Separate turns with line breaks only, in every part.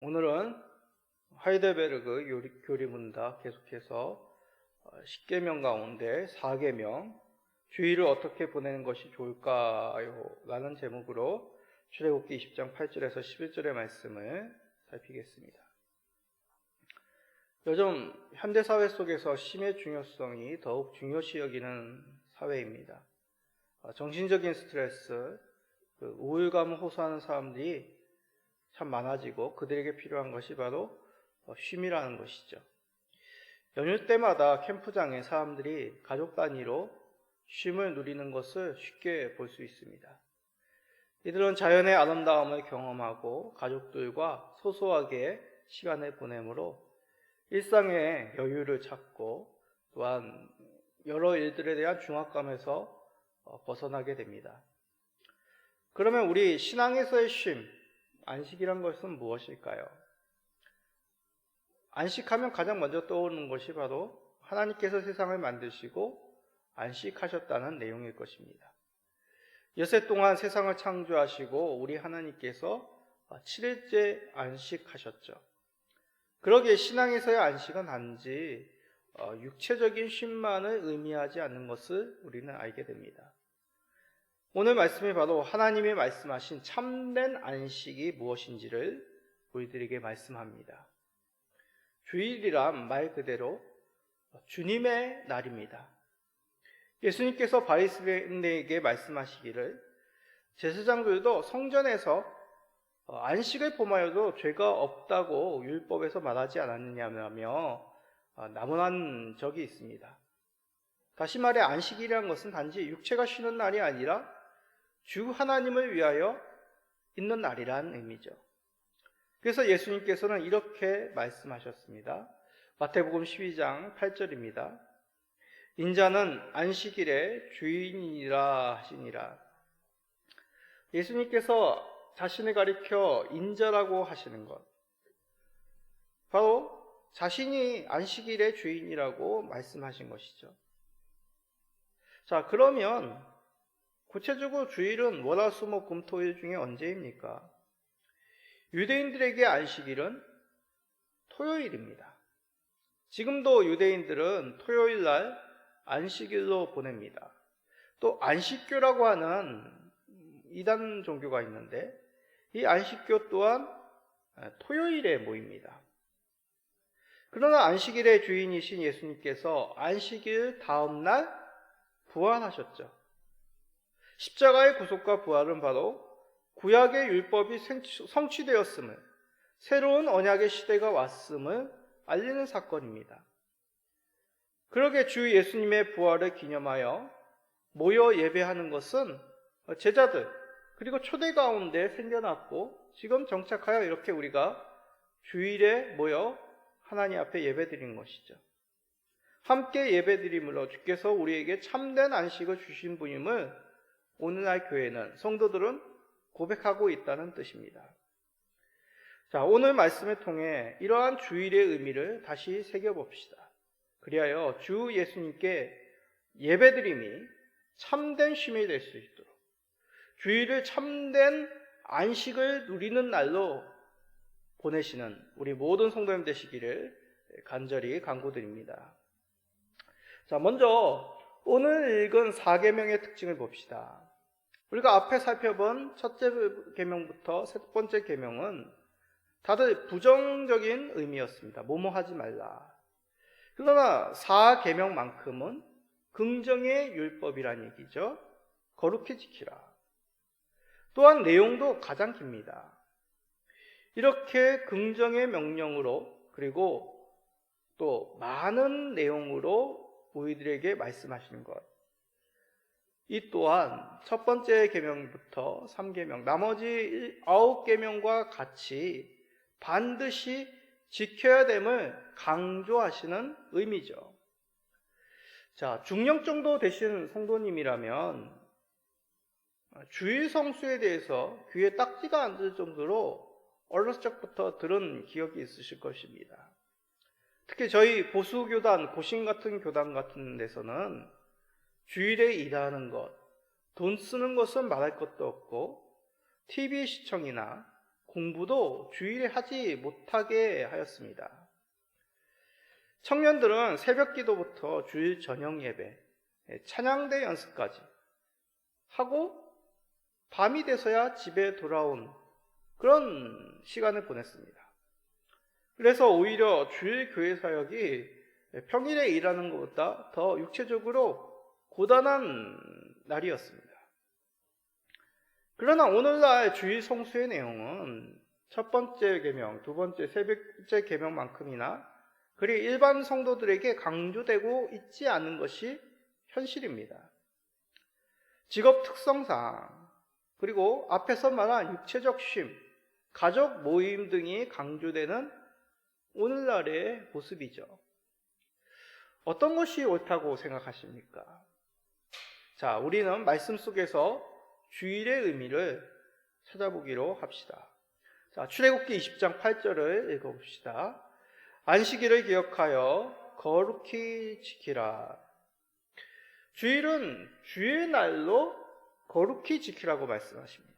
오늘은 하이델베르그 교리문답 계속해서 10계명 가운데 4계명 주일을 어떻게 보내는 것이 좋을까요? 라는 제목으로 출애굽기 20장 8절에서 11절의 말씀을 살피겠습니다. 요즘 현대사회 속에서 쉼의 중요성이 더욱 중요시 여기는 사회입니다. 정신적인 스트레스, 우울감을 호소하는 사람들이 참 많아지고 그들에게 필요한 것이 바로 쉼이라는 것이죠. 연휴 때마다 캠프장에 사람들이 가족 단위로 쉼을 누리는 것을 쉽게 볼 수 있습니다. 이들은 자연의 아름다움을 경험하고 가족들과 소소하게 시간을 보내므로 일상의 여유를 찾고 또한 여러 일들에 대한 중압감에서 벗어나게 됩니다. 그러면 우리 신앙에서의 쉼, 안식이란 것은 무엇일까요? 안식하면 가장 먼저 떠오르는 것이 바로 하나님께서 세상을 만드시고 안식하셨다는 내용일 것입니다. 여세 동안 세상을 창조하시고 우리 하나님께서 7일째 안식하셨죠. 그러기에 신앙에서의 안식은 단지 육체적인 쉼만을 의미하지 않는 것을 우리는 알게 됩니다. 오늘 말씀이 바로 하나님이 말씀하신 참된 안식이 무엇인지를 우리들에게 말씀합니다. 주일이란 말 그대로 주님의 날입니다. 예수님께서 바리새인에게 말씀하시기를 제사장들도 성전에서 안식을 범하여도 죄가 없다고 율법에서 말하지 않았느냐며 나무란 적이 있습니다. 다시 말해 안식이라는 것은 단지 육체가 쉬는 날이 아니라 주 하나님을 위하여 있는 날이라는 의미죠. 그래서 예수님께서는 이렇게 말씀하셨습니다. 마태복음 12장 8절입니다. 인자는 안식일의 주인이라 하시니라. 예수님께서 자신을 가리켜 인자라고 하시는 것, 바로 자신이 안식일의 주인이라고 말씀하신 것이죠. 자, 그러면 구체적으로 주일은 월, 화, 수, 목, 금, 토, 일 중에 언제입니까? 유대인들에게 안식일은 토요일입니다. 지금도 유대인들은 토요일 날 안식일로 보냅니다. 또 안식교라고 하는 이단 종교가 있는데 이 안식교 또한 토요일에 모입니다. 그러나 안식일의 주인이신 예수님께서 안식일 다음 날 부활하셨죠. 십자가의 구속과 부활은 바로 구약의 율법이 성취되었음을, 새로운 언약의 시대가 왔음을 알리는 사건입니다. 그러게 주 예수님의 부활을 기념하여 모여 예배하는 것은 제자들 그리고 초대 가운데 생겨났고 지금 정착하여 이렇게 우리가 주일에 모여 하나님 앞에 예배드리는 것이죠. 함께 예배드림으로 주께서 우리에게 참된 안식을 주신 분임을 오늘날 교회는, 성도들은 고백하고 있다는 뜻입니다. 자, 오늘 말씀을 통해 이러한 주일의 의미를 다시 새겨봅시다. 그리하여 주 예수님께 예배드림이 참된 쉼이 될 수 있도록 주일을 참된 안식을 누리는 날로 보내시는 우리 모든 성도님 되시기를 간절히 간구드립니다. 자, 먼저 오늘 읽은 4계명의 특징을 봅시다. 우리가 앞에 살펴본 첫째 계명부터 세 번째 계명은 다들 부정적인 의미였습니다. 뭐뭐 하지 말라. 그러나 4계명만큼은 긍정의 율법이란 얘기죠. 거룩히 지키라. 또한 내용도 가장 깁니다. 이렇게 긍정의 명령으로 그리고 또 많은 내용으로 우리들에게 말씀하시는 것, 이 또한 첫 번째 계명부터 3계명, 나머지 9계명과 같이 반드시 지켜야 됨을 강조하시는 의미죠. 자, 중령 정도 되신 성도님이라면 주일 성수에 대해서 귀에 딱지가 앉을 정도로 어렸을 적부터 들은 기억이 있으실 것입니다. 특히 저희 보수교단, 고신 같은 교단 같은 데서는 주일에 일하는 것, 돈 쓰는 것은 말할 것도 없고 TV 시청이나 공부도 주일에 하지 못하게 하였습니다. 청년들은 새벽 기도부터 주일 저녁 예배, 찬양대 연습까지 하고 밤이 돼서야 집에 돌아온 그런 시간을 보냈습니다. 그래서 오히려 주일 교회 사역이 평일에 일하는 것보다 더 육체적으로 고단한 날이었습니다. 그러나 오늘날 주일 성수의 내용은 첫 번째 계명, 두 번째, 세 번째 계명만큼이나 그리 일반 성도들에게 강조되고 있지 않은 것이 현실입니다. 직업 특성상 그리고 앞에서 말한 육체적 쉼, 가족 모임 등이 강조되는 오늘날의 모습이죠. 어떤 것이 옳다고 생각하십니까? 자, 우리는 말씀 속에서 주일의 의미를 찾아보기로 합시다. 자, 출애굽기 20장 8절을 읽어봅시다. 안식일을 기억하여 거룩히 지키라. 주일은 주의 날로 거룩히 지키라고 말씀하십니다.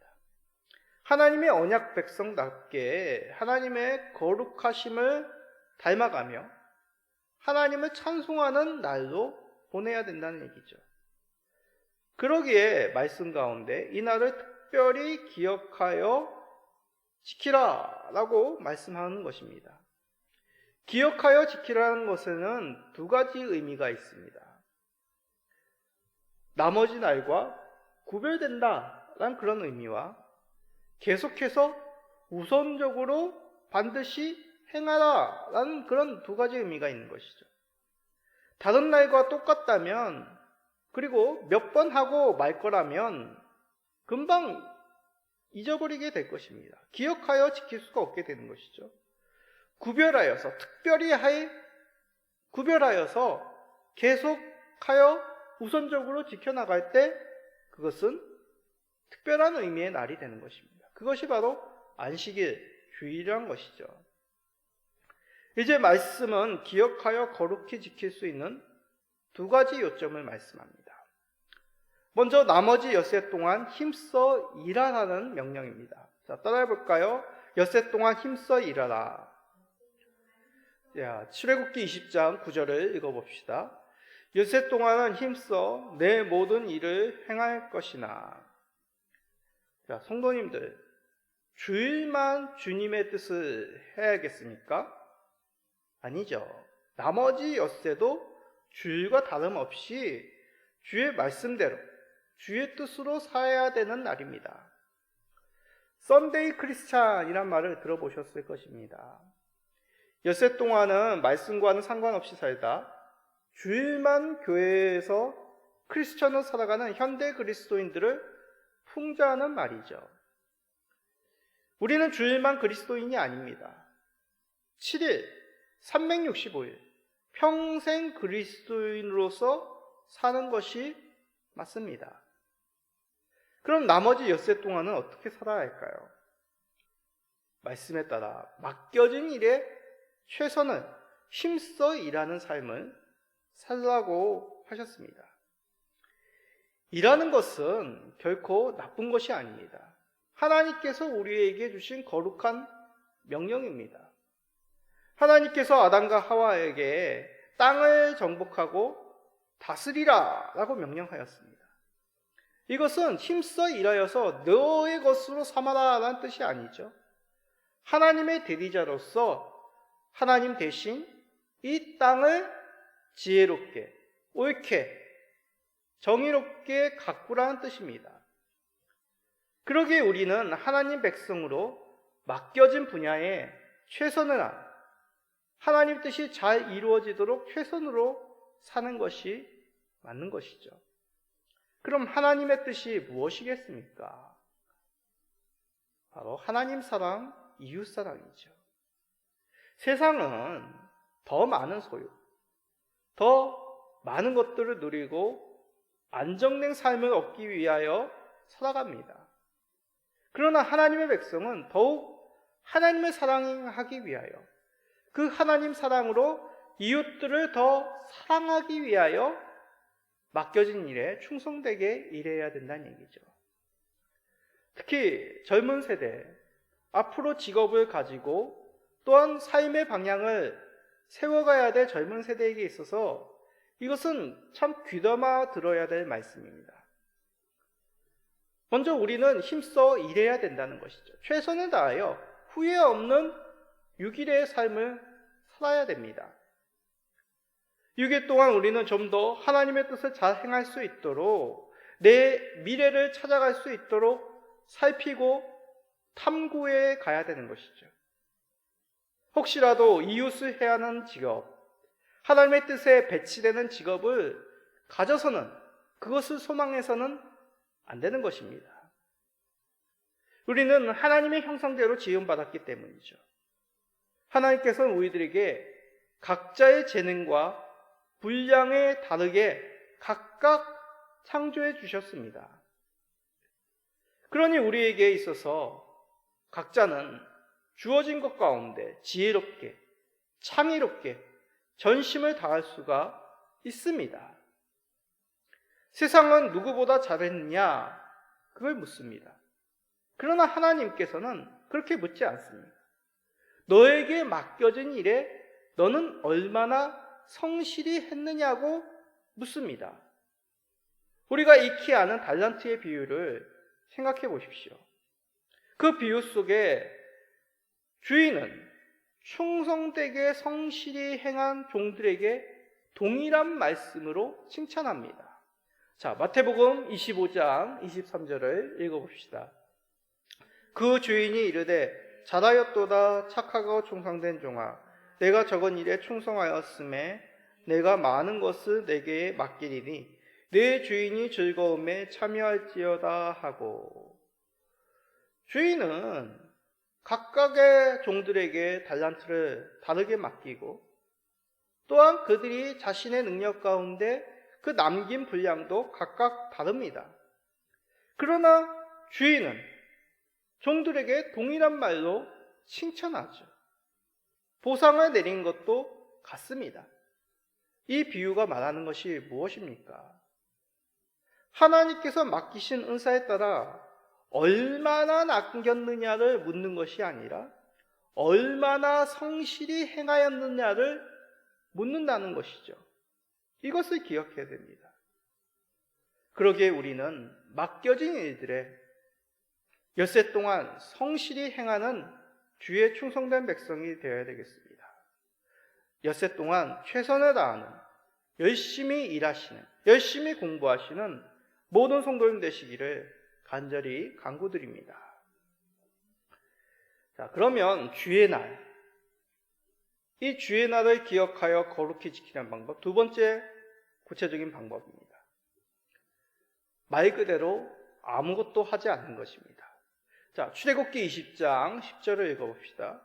하나님의 언약 백성답게 하나님의 거룩하심을 닮아가며 하나님을 찬송하는 날로 보내야 된다는 얘기죠. 그러기에 말씀 가운데 이 날을 특별히 기억하여 지키라 라고 말씀하는 것입니다. 기억하여 지키라는 것에는 두 가지 의미가 있습니다. 나머지 날과 구별된다라는 그런 의미와 계속해서 우선적으로 반드시 행하라라는 그런 두 가지 의미가 있는 것이죠. 다른 날과 똑같다면 그리고 몇 번 하고 말 거라면 금방 잊어버리게 될 것입니다. 기억하여 지킬 수가 없게 되는 것이죠. 구별하여서 특별히 구별하여서 계속하여 우선적으로 지켜나갈 때 그것은 특별한 의미의 날이 되는 것입니다. 그것이 바로 안식일, 주일이란 것이죠. 이제 말씀은 기억하여 거룩히 지킬 수 있는 두 가지 요점을 말씀합니다. 먼저 나머지 엿새 동안 힘써 일하라는 명령입니다. 자, 따라해볼까요? 엿새 동안 힘써 일하라. 자, 출애굽기 20장 9절을 읽어봅시다. 엿새 동안은 힘써 내 모든 일을 행할 것이나. 자, 성도님들, 주일만 주님의 뜻을 해야겠습니까? 아니죠. 나머지 엿새도 주일과 다름없이 주의 말씀대로 주의 뜻으로 살아야 되는 날입니다. 썬데이 크리스찬이란 말을 들어보셨을 것입니다. 엿새 동안은 말씀과는 상관없이 살다 주일만 교회에서 크리스천으로 살아가는 현대 그리스도인들을 풍자하는 말이죠. 우리는 주일만 그리스도인이 아닙니다. 7일, 365일, 평생 그리스도인으로서 사는 것이 맞습니다. 그럼 나머지 엿새 동안은 어떻게 살아야 할까요? 말씀에 따라 맡겨진 일에 최선을 힘써 일하는 삶을 살라고 하셨습니다. 일하는 것은 결코 나쁜 것이 아닙니다. 하나님께서 우리에게 주신 거룩한 명령입니다. 하나님께서 아담과 하와에게 땅을 정복하고 다스리라 라고 명령하였습니다. 이것은 힘써 일하여서 너의 것으로 삼아라 라는 뜻이 아니죠. 하나님의 대리자로서 하나님 대신 이 땅을 지혜롭게, 옳게, 정의롭게 가꾸라는 뜻입니다. 그러기에 우리는 하나님 백성으로 맡겨진 분야에 최선을 한 하나님 뜻이 잘 이루어지도록 최선으로 사는 것이 맞는 것이죠. 그럼 하나님의 뜻이 무엇이겠습니까? 바로 하나님 사랑, 이웃 사랑이죠. 세상은 더 많은 소유, 더 많은 것들을 누리고 안정된 삶을 얻기 위하여 살아갑니다. 그러나 하나님의 백성은 더욱 하나님을 사랑하기 위하여 그 하나님 사랑으로 이웃들을 더 사랑하기 위하여 맡겨진 일에 충성되게 일해야 된다는 얘기죠. 특히 젊은 세대, 앞으로 직업을 가지고 또한 삶의 방향을 세워가야 될 젊은 세대에게 있어서 이것은 참 귀담아 들어야 될 말씀입니다. 먼저 우리는 힘써 일해야 된다는 것이죠. 최선을 다하여 후회 없는 6일의 삶을 살아야 됩니다. 6일 동안 우리는 좀 더 하나님의 뜻을 잘 행할 수 있도록 내 미래를 찾아갈 수 있도록 살피고 탐구해 가야 되는 것이죠. 혹시라도 이웃을 해야 하는 직업, 하나님의 뜻에 배치되는 직업을 가져서는 그것을 소망해서는 안 되는 것입니다. 우리는 하나님의 형상대로 지음받았기 때문이죠. 하나님께서는 우리들에게 각자의 재능과 분량에 다르게 각각 창조해 주셨습니다. 그러니 우리에게 있어서 각자는 주어진 것 가운데 지혜롭게, 창의롭게 전심을 다할 수가 있습니다. 세상은 누구보다 잘했느냐? 그걸 묻습니다. 그러나 하나님께서는 그렇게 묻지 않습니다. 너에게 맡겨진 일에 너는 얼마나 성실히 했느냐고 묻습니다. 우리가 익히 아는 달란트의 비유를 생각해 보십시오. 그 비유 속에 주인은 충성되게 성실히 행한 종들에게 동일한 말씀으로 칭찬합니다. 자, 마태복음 25장 23절을 읽어봅시다. 그 주인이 이르되 잘하였도다 착하고 충성된 종아, 내가 적은 일에 충성하였음에 내가 많은 것을 내게 맡기리니 내 주인이 즐거움에 참여할지어다 하고, 주인은 각각의 종들에게 달란트를 다르게 맡기고 또한 그들이 자신의 능력 가운데 그 남긴 분량도 각각 다릅니다. 그러나 주인은 종들에게 동일한 말로 칭찬하죠. 보상을 내린 것도 같습니다. 이 비유가 말하는 것이 무엇입니까? 하나님께서 맡기신 은사에 따라 얼마나 남겼느냐를 묻는 것이 아니라 얼마나 성실히 행하였느냐를 묻는다는 것이죠. 이것을 기억해야 됩니다. 그러기에 우리는 맡겨진 일들에 엿새 동안 성실히 행하는 주의 충성된 백성이 되어야 되겠습니다. 엿새 동안 최선을 다하는, 열심히 일하시는, 열심히 공부하시는 모든 성도님 되시기를 간절히 간구드립니다. 자, 그러면 주의 날, 이 주의 날을 기억하여 거룩히 지키는 방법, 두 번째 구체적인 방법입니다. 말 그대로 아무것도 하지 않는 것입니다. 자, 출애굽기 20장 10절을 읽어봅시다.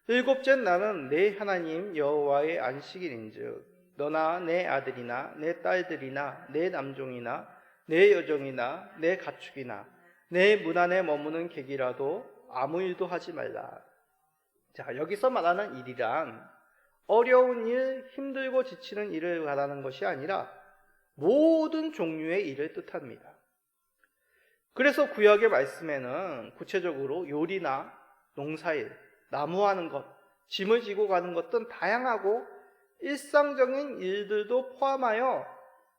일곱째 날은 내 하나님 여호와의 안식일인즉 너나 내 아들이나 내 딸들이나 내 남종이나 내 여종이나 내 가축이나 내 문 안에 머무는 객이라도 아무 일도 하지 말라. 자, 여기서 말하는 일이란 어려운 일, 힘들고 지치는 일을 말하는 것이 아니라 모든 종류의 일을 뜻합니다. 그래서 구약의 말씀에는 구체적으로 요리나 농사일, 나무하는 것, 짐을 지고 가는 것 등 다양하고 일상적인 일들도 포함하여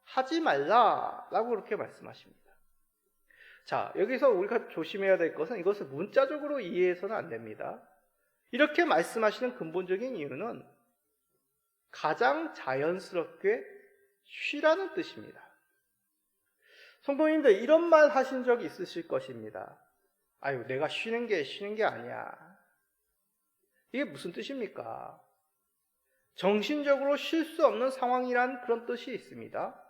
하지 말라라고 그렇게 말씀하십니다. 자, 여기서 우리가 조심해야 될 것은 이것을 문자적으로 이해해서는 안 됩니다. 이렇게 말씀하시는 근본적인 이유는 가장 자연스럽게 쉬라는 뜻입니다. 성도님들, 이런 말 하신 적 있으실 것입니다. 아유, 내가 쉬는 게 아니야. 이게 무슨 뜻입니까? 정신적으로 쉴 수 없는 상황이란 그런 뜻이 있습니다.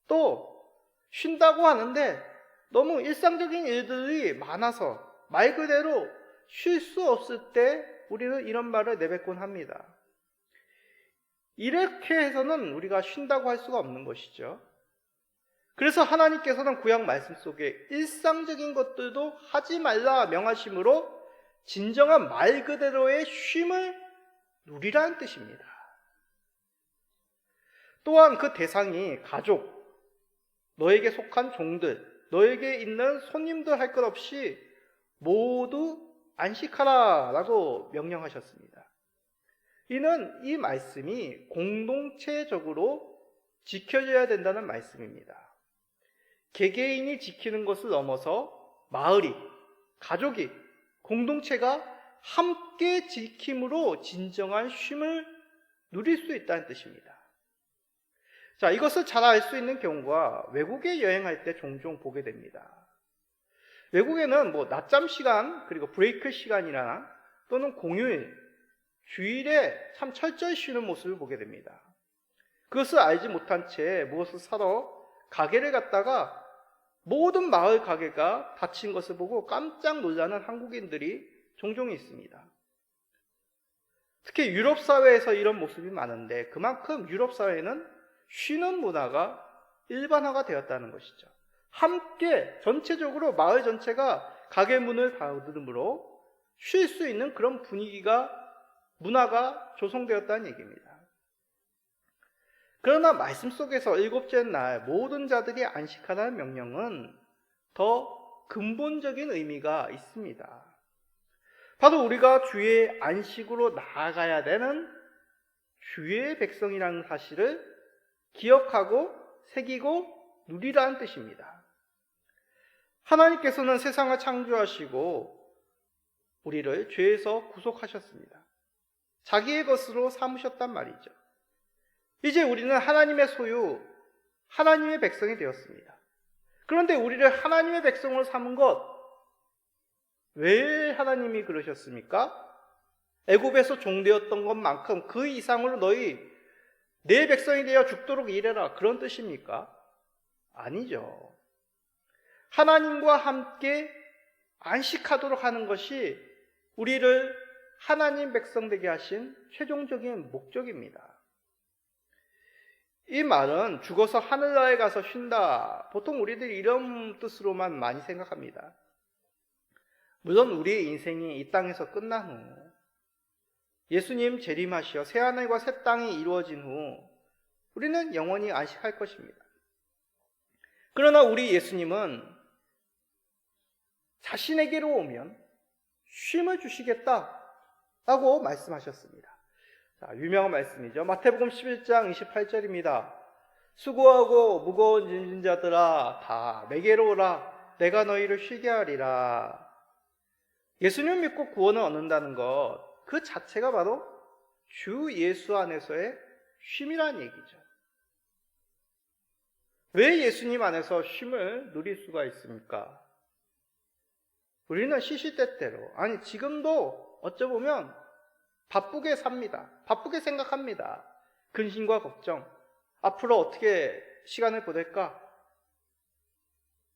또 쉰다고 하는데 너무 일상적인 일들이 많아서 말 그대로 쉴 수 없을 때 우리는 이런 말을 내뱉곤 합니다. 이렇게 해서는 우리가 쉰다고 할 수가 없는 것이죠. 그래서 하나님께서는 구약 말씀 속에 일상적인 것들도 하지 말라 명하심으로 진정한 말 그대로의 쉼을 누리라는 뜻입니다. 또한 그 대상이 가족, 너에게 속한 종들, 너에게 있는 손님들 할 것 없이 모두 안식하라 라고 명령하셨습니다. 이는 이 말씀이 공동체적으로 지켜져야 된다는 말씀입니다. 개개인이 지키는 것을 넘어서 마을이, 가족이, 공동체가 함께 지킴으로 진정한 쉼을 누릴 수 있다는 뜻입니다. 자, 이것을 잘 알 수 있는 경우가 외국에 여행할 때 종종 보게 됩니다. 외국에는 낮잠 시간, 그리고 브레이크 시간이나 또는 공휴일, 주일에 참 철저히 쉬는 모습을 보게 됩니다. 그것을 알지 못한 채 무엇을 사러 가게를 갔다가 모든 마을 가게가 닫힌 것을 보고 깜짝 놀라는 한국인들이 종종 있습니다. 특히 유럽 사회에서 이런 모습이 많은데 그만큼 유럽 사회는 쉬는 문화가 일반화가 되었다는 것이죠. 함께 전체적으로 마을 전체가 가게 문을 닫음으로 쉴 수 있는 그런 문화가 조성되었다는 얘기입니다. 그러나 말씀 속에서 일곱째 날 모든 자들이 안식하라는 명령은 더 근본적인 의미가 있습니다. 바로 우리가 주의 안식으로 나아가야 되는 주의 백성이라는 사실을 기억하고 새기고 누리라는 뜻입니다. 하나님께서는 세상을 창조하시고 우리를 죄에서 구속하셨습니다. 자기의 것으로 삼으셨단 말이죠. 이제 우리는 하나님의 소유, 하나님의 백성이 되었습니다. 그런데 우리를 하나님의 백성으로 삼은 것, 왜 하나님이 그러셨습니까? 애굽에서 종되었던 것만큼 그 이상으로 너희 내 백성이 되어 죽도록 일해라, 그런 뜻입니까? 아니죠. 하나님과 함께 안식하도록 하는 것이 우리를 하나님 백성 되게 하신 최종적인 목적입니다. 이 말은 죽어서 하늘나라에 가서 쉰다. 보통 우리들이 이런 뜻으로만 많이 생각합니다. 물론 우리의 인생이 이 땅에서 끝난 후 예수님 재림하시어 새하늘과 새 땅이 이루어진 후 우리는 영원히 안식할 것입니다. 그러나 우리 예수님은 자신에게로 오면 쉼을 주시겠다라고 말씀하셨습니다. 자, 유명한 말씀이죠. 마태복음 11장 28절입니다. 수고하고 무거운 짐진 자들아 다 내게로 오라. 내가 너희를 쉬게 하리라. 예수님 믿고 구원을 얻는다는 것, 그 자체가 바로 주 예수 안에서의 쉼이라는 얘기죠. 왜 예수님 안에서 쉼을 누릴 수가 있습니까? 우리는 시시때때로, 아니 지금도 어쩌보면 바쁘게 삽니다. 바쁘게 생각합니다. 근심과 걱정, 앞으로 어떻게 시간을 보낼까?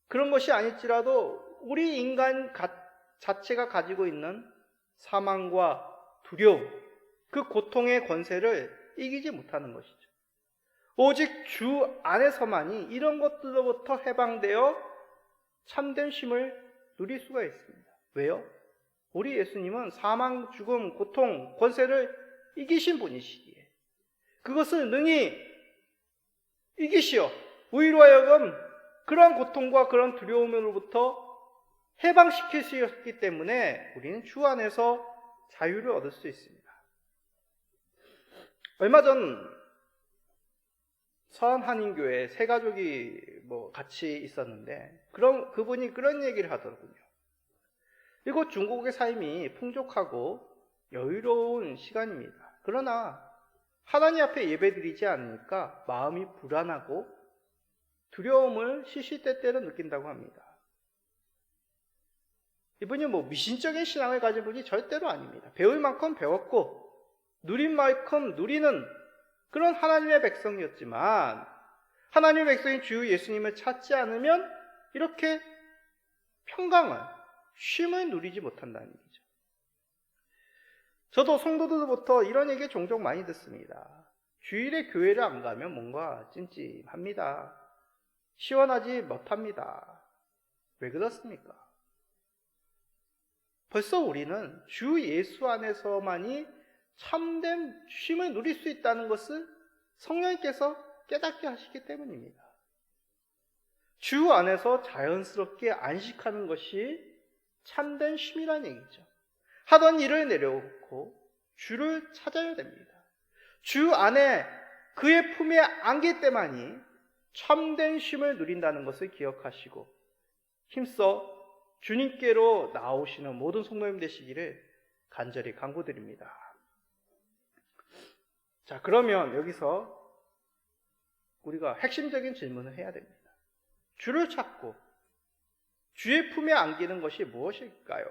그런 것이 아닐지라도 우리 인간 자체가 가지고 있는 사망과 두려움, 그 고통의 권세를 이기지 못하는 것이죠. 오직 주 안에서만이 이런 것들로부터 해방되어 참된 쉼을 누릴 수가 있습니다. 왜요? 우리 예수님은 사망, 죽음, 고통, 권세를 이기신 분이시기에 그것을 능히 이기시어 우리로 하여금 그러한 고통과 그런 두려움으로부터 해방시키셨기 때문에 우리는 주 안에서 자유를 얻을 수 있습니다. 얼마 전 서한한인교회 세 가족이 같이 있었는데 그분이 그런 얘기를 하더군요. 이곳 중국의 삶이 풍족하고 여유로운 시간입니다. 그러나 하나님 앞에 예배드리지 않으니까 마음이 불안하고 두려움을 시시때때로 느낀다고 합니다. 이분이 미신적인 신앙을 가진 분이 절대로 아닙니다. 배울 만큼 배웠고 누린 만큼 누리는 그런 하나님의 백성이었지만 하나님의 백성인 주 예수님을 찾지 않으면 이렇게 평강을, 쉼을 누리지 못한다는 얘기죠. 저도 성도들로부터 이런 얘기 종종 많이 듣습니다. 주일에 교회를 안 가면 뭔가 찜찜합니다. 시원하지 못합니다. 왜 그렇습니까? 벌써 우리는 주 예수 안에서만이 참된 쉼을 누릴 수 있다는 것을 성령님께서 깨닫게 하시기 때문입니다. 주 안에서 자연스럽게 안식하는 것이 참된 쉼이라는 얘기죠. 하던 일을 내려놓고 주를 찾아야 됩니다. 주 안에 그의 품에 안길 때만이 참된 쉼을 누린다는 것을 기억하시고 힘써 주님께로 나오시는 모든 성도님 되시기를 간절히 간구드립니다. 자, 그러면 여기서 우리가 핵심적인 질문을 해야 됩니다. 주를 찾고 주의 품에 안기는 것이 무엇일까요?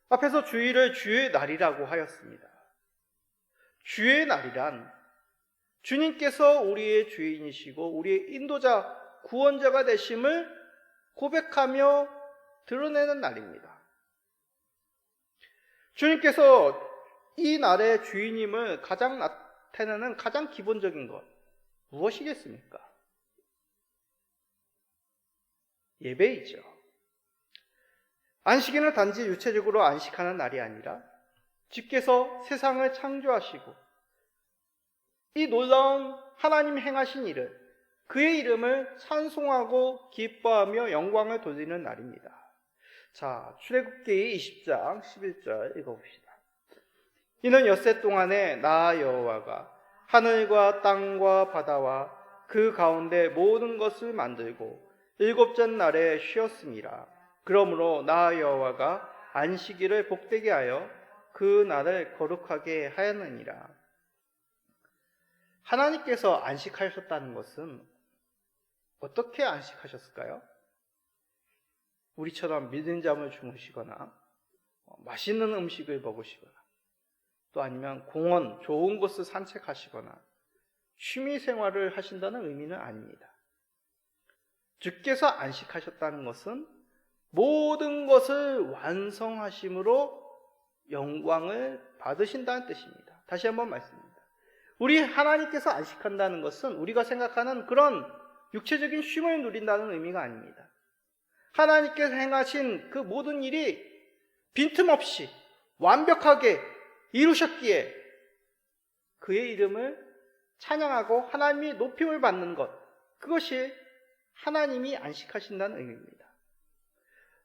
앞에서 주일을 주의 날이라고 하였습니다. 주의 날이란 주님께서 우리의 주인이시고 우리의 인도자, 구원자가 되심을 고백하며 드러내는 날입니다. 주님께서 이 날의 주인임을 가장 나타내는 가장 기본적인 것 무엇이겠습니까? 예배이죠. 안식일은 단지 유체적으로 안식하는 날이 아니라 주께서 세상을 창조하시고 이 놀라운 하나님 행하신 일을 그의 이름을 찬송하고 기뻐하며 영광을 돌리는 날입니다. 자, 출애굽기 20장 11절 읽어봅시다. 이는 엿새 동안에 나 여호와가 하늘과 땅과 바다와 그 가운데 모든 것을 만들고 일곱째 날에 쉬었음이라. 그러므로 나 여호와가 안식일을 복되게 하여 그 날을 거룩하게 하였느니라. 하나님께서 안식하셨다는 것은 어떻게 안식하셨을까요? 우리처럼 믿은 잠을 주무시거나 맛있는 음식을 먹으시거나 또 아니면 공원, 좋은 곳을 산책하시거나 취미 생활을 하신다는 의미는 아닙니다. 주께서 안식하셨다는 것은 모든 것을 완성하심으로 영광을 받으신다는 뜻입니다. 다시 한번 말씀드립니다. 우리 하나님께서 안식한다는 것은 우리가 생각하는 그런 육체적인 쉼을 누린다는 의미가 아닙니다. 하나님께서 행하신 그 모든 일이 빈틈없이 완벽하게 이루셨기에 그의 이름을 찬양하고 하나님이 높임을 받는 것, 그것이 하나님이 안식하신다는 의미입니다.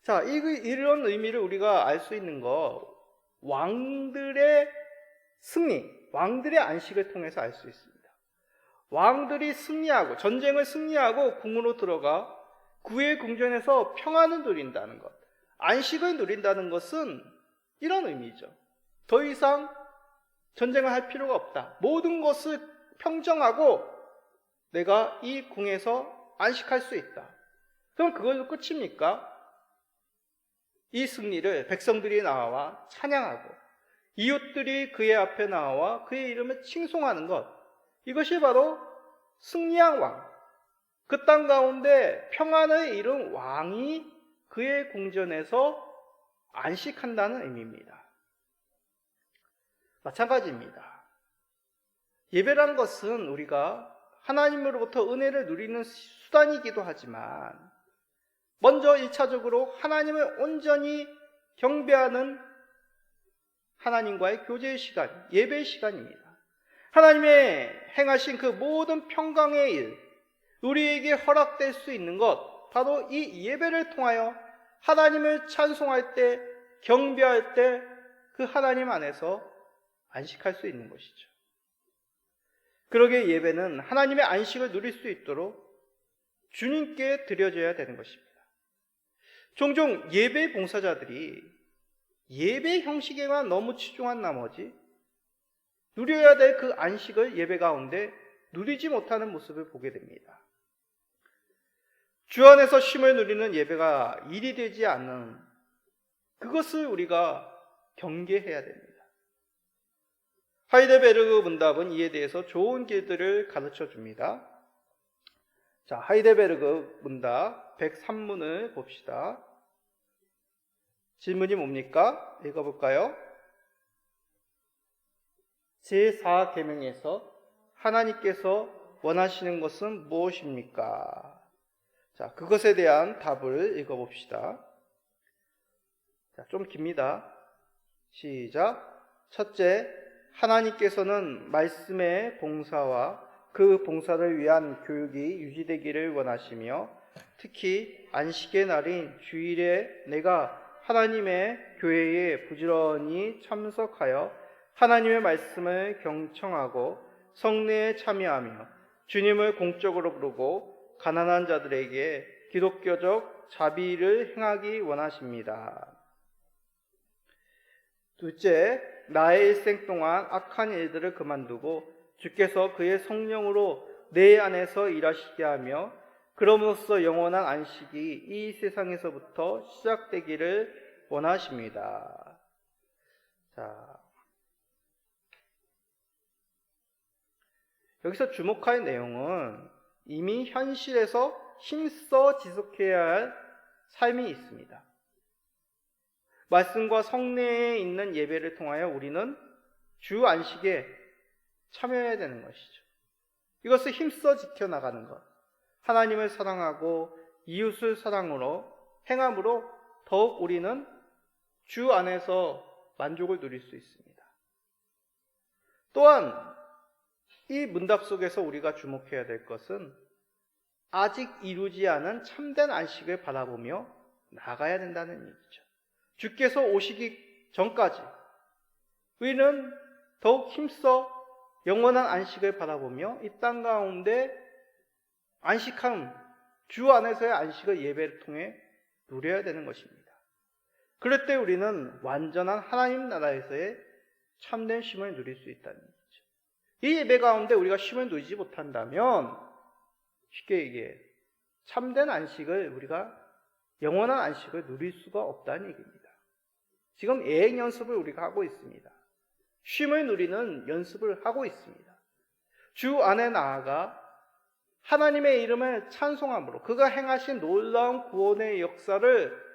자, 이런 의미를 우리가 알 수 있는 거 왕들의 승리, 왕들의 안식을 통해서 알 수 있습니다. 왕들이 승리하고 전쟁을 승리하고 궁으로 들어가 그의 궁전에서 평안을 누린다는 것, 안식을 누린다는 것은 이런 의미죠. 더 이상 전쟁을 할 필요가 없다. 모든 것을 평정하고 내가 이 궁에서 안식할 수 있다. 그럼 그걸로 끝입니까? 이 승리를 백성들이 나와 찬양하고 이웃들이 그의 앞에 나와 그의 이름을 칭송하는 것, 이것이 바로 승리한 왕, 그 땅 가운데 평안을 이룬 왕이 그의 궁전에서 안식한다는 의미입니다. 마찬가지입니다. 예배란 것은 우리가 하나님으로부터 은혜를 누리는 수단이기도 하지만 먼저 1차적으로 하나님을 온전히 경배하는 하나님과의 교제의 시간, 예배의 시간입니다. 하나님의 행하신 그 모든 평강의 일, 우리에게 허락될 수 있는 것, 바로 이 예배를 통하여 하나님을 찬송할 때, 경배할 때 그 하나님 안에서 안식할 수 있는 것이죠. 그러기에 예배는 하나님의 안식을 누릴 수 있도록 주님께 드려져야 되는 것입니다. 종종 예배 봉사자들이 예배 형식에만 너무 치중한 나머지 누려야 될 그 안식을 예배 가운데 누리지 못하는 모습을 보게 됩니다. 주 안에서 쉼을 누리는 예배가 일이 되지 않는 그것을 우리가 경계해야 됩니다. 하이델베르그 문답은 이에 대해서 좋은 길들을 가르쳐 줍니다. 자, 하이델베르그 문답 103문을 봅시다. 질문이 뭡니까? 읽어볼까요? 제4계명에서 하나님께서 원하시는 것은 무엇입니까? 자, 그것에 대한 답을 읽어봅시다. 자, 좀 깁니다. 시작. 첫째, 하나님께서는 말씀의 봉사와 그 봉사를 위한 교육이 유지되기를 원하시며 특히 안식의 날인 주일에 내가 하나님의 교회에 부지런히 참석하여 하나님의 말씀을 경청하고 성례에 참여하며 주님을 공적으로 부르고 가난한 자들에게 기독교적 자비를 행하기 원하십니다. 둘째, 나의 일생 동안 악한 일들을 그만두고 주께서 그의 성령으로 내 안에서 일하시게 하며 그럼으로써 영원한 안식이 이 세상에서부터 시작되기를 원하십니다. 자, 여기서 주목할 내용은 이미 현실에서 힘써 지속해야 할 삶이 있습니다. 말씀과 성례에 있는 예배를 통하여 우리는 주 안식에 참여해야 되는 것이죠. 이것을 힘써 지켜나가는 것, 하나님을 사랑하고 이웃을 사랑으로 행함으로 더욱 우리는 주 안에서 만족을 누릴 수 있습니다. 또한 이 문답 속에서 우리가 주목해야 될 것은 아직 이루지 않은 참된 안식을 바라보며 나아가야 된다는 얘기죠. 주께서 오시기 전까지 우리는 더욱 힘써 영원한 안식을 바라보며 이 땅 가운데 안식함, 주 안에서의 안식을 예배를 통해 누려야 되는 것입니다. 그럴 때 우리는 완전한 하나님 나라에서의 참된 쉼을 누릴 수 있다는 얘기죠. 이 예배 가운데 우리가 쉼을 누리지 못한다면 쉽게 얘기해 참된 안식을 우리가 영원한 안식을 누릴 수가 없다는 얘기입니다. 지금 예행 연습을 우리가 하고 있습니다. 쉼을 누리는 연습을 하고 있습니다. 주 안에 나아가 하나님의 이름을 찬송함으로 그가 행하신 놀라운 구원의 역사를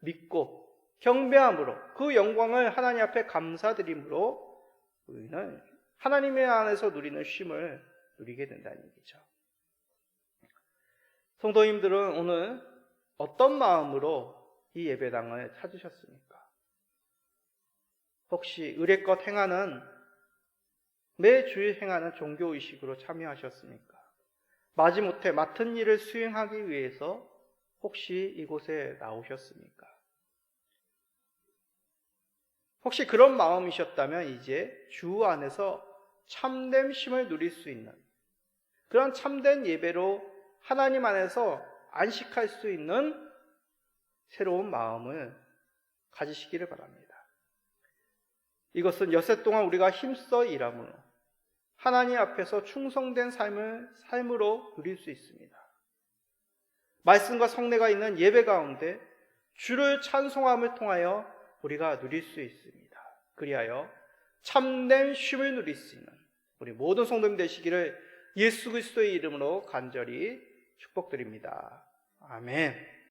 믿고 경배함으로 그 영광을 하나님 앞에 감사드림으로 우리는 하나님의 안에서 누리는 쉼을 누리게 된다는 얘기죠. 성도님들은 오늘 어떤 마음으로 이 예배당을 찾으셨습니까? 혹시 의례껏 행하는 매 주일 행하는 종교의식으로 참여하셨습니까? 마지못해 맡은 일을 수행하기 위해서 혹시 이곳에 나오셨습니까? 혹시 그런 마음이셨다면 이제 주 안에서 참된 쉼을 누릴 수 있는 그런 참된 예배로 하나님 안에서 안식할 수 있는 새로운 마음을 가지시기를 바랍니다. 이것은 엿새 동안 우리가 힘써 일함으로 하나님 앞에서 충성된 삶으로 누릴 수 있습니다. 말씀과 성례가 있는 예배 가운데 주를 찬송함을 통하여 우리가 누릴 수 있습니다. 그리하여 참된 쉼을 누릴 수 있는 우리 모든 성도님 되시기를 예수 그리스도의 이름으로 간절히 축복드립니다. 아멘.